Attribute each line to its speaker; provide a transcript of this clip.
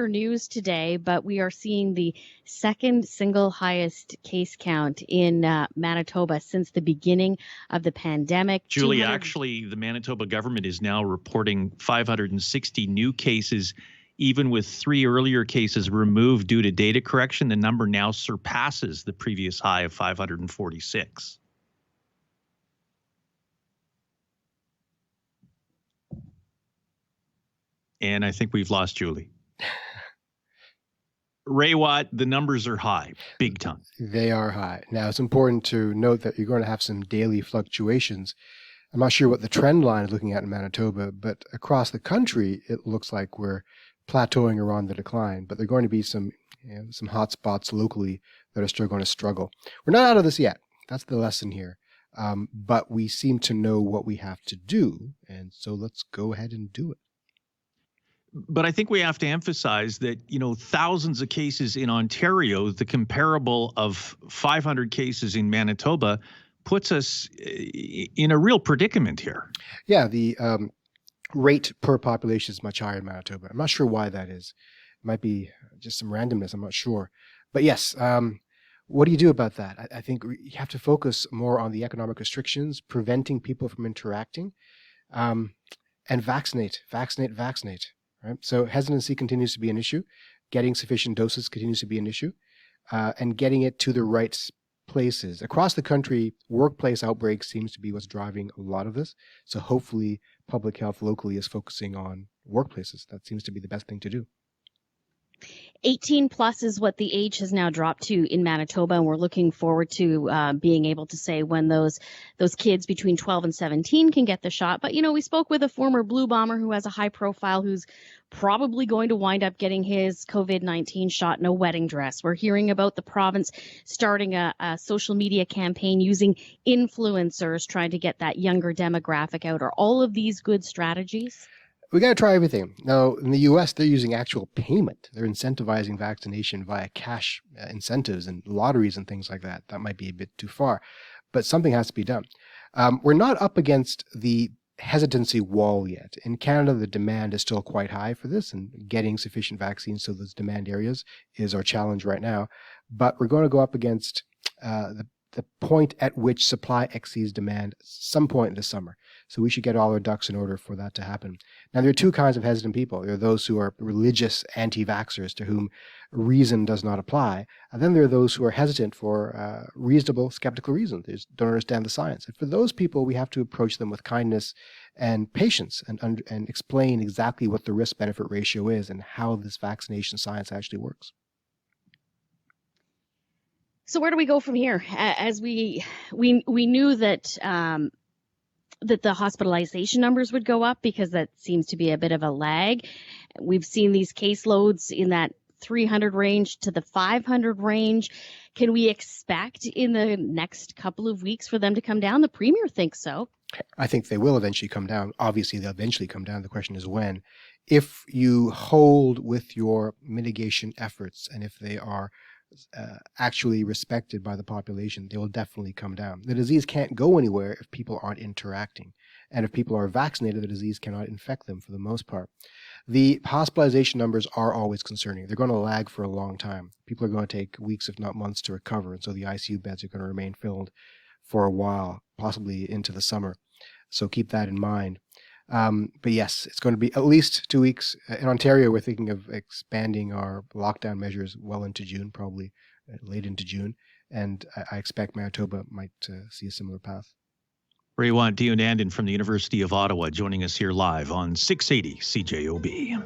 Speaker 1: news today, but we are seeing the second single highest case count in Manitoba since the beginning of the pandemic.
Speaker 2: Julie, actually, the Manitoba government is now reporting 560 new cases. Even with 3 earlier cases removed due to data correction, the number now surpasses the previous high of 546. And I think we've lost Julie. Raywat, the numbers are high, big time.
Speaker 3: They are high. Now, it's important to note that you're going to have some daily fluctuations. I'm not sure what the trend line is looking at in Manitoba, but across the country, it looks like we're plateauing or on the decline. But there are going to be some hot spots locally that are still going to struggle. We're not out of this yet. That's the lesson here. But we seem to know what we have to do, and so let's go ahead and do it.
Speaker 2: But I think we have to emphasize that, thousands of cases in Ontario, the comparable of 500 cases in Manitoba, puts us in a real predicament here.
Speaker 3: Yeah, the rate per population is much higher in Manitoba. I'm not sure why that is. It might be just some randomness. I'm not sure. But yes, what do you do about that? I think you have to focus more on the economic restrictions, preventing people from interacting, and vaccinate. Right? So hesitancy continues to be an issue. Getting sufficient doses continues to be an issue. And getting it to the right places. Across the country, workplace outbreaks seems to be what's driving a lot of this. So hopefully public health locally is focusing on workplaces. That seems to be the best thing to do.
Speaker 1: 18 plus is what the age has now dropped to in Manitoba, and we're looking forward to being able to say when those kids between 12 and 17 can get the shot. But, we spoke with a former Blue Bomber who has a high profile who's probably going to wind up getting his COVID-19 shot in a wedding dress. We're hearing about the province starting a social media campaign using influencers trying to get that younger demographic out. Are all of these good strategies?
Speaker 3: We got to try everything. Now, in the U.S., they're using actual payment. They're incentivizing vaccination via cash incentives and lotteries and things like that. That might be a bit too far, but something has to be done. We're not up against the hesitancy wall yet. In Canada, the demand is still quite high for this, and getting sufficient vaccines to those demand areas is our challenge right now. But we're going to go up against the point at which supply exceeds demand some point in the summer. So we should get all our ducks in order for that to happen. Now, there are two kinds of hesitant people. There are those who are religious anti-vaxxers to whom reason does not apply. And then there are those who are hesitant for reasonable, skeptical reasons. They just don't understand the science. And for those people, we have to approach them with kindness and patience and explain exactly what the risk-benefit ratio is and how this vaccination science actually works.
Speaker 1: So where do we go from here? As we knew that that the hospitalization numbers would go up because that seems to be a bit of a lag. We've seen these caseloads in that 300 range to the 500 range. Can we expect in the next couple of weeks for them to come down? The Premier thinks so.
Speaker 3: I think they will eventually come down. Obviously, they'll eventually come down. The question is when. If you hold with your mitigation efforts and if they are actually respected by the population, they will definitely come down. The disease can't go anywhere if people aren't interacting. And if people are vaccinated, the disease cannot infect them for the most part. The hospitalization numbers are always concerning. They're going to lag for a long time. People are going to take weeks, if not months, to recover. And so the ICU beds are going to remain filled for a while, possibly into the summer. So keep that in mind. But yes, it's going to be at least 2 weeks. In Ontario, we're thinking of expanding our lockdown measures well into June, probably late into June. And I expect Manitoba might see a similar path.
Speaker 2: Raywat Deonandan from the University of Ottawa joining us here live on 680 CJOB.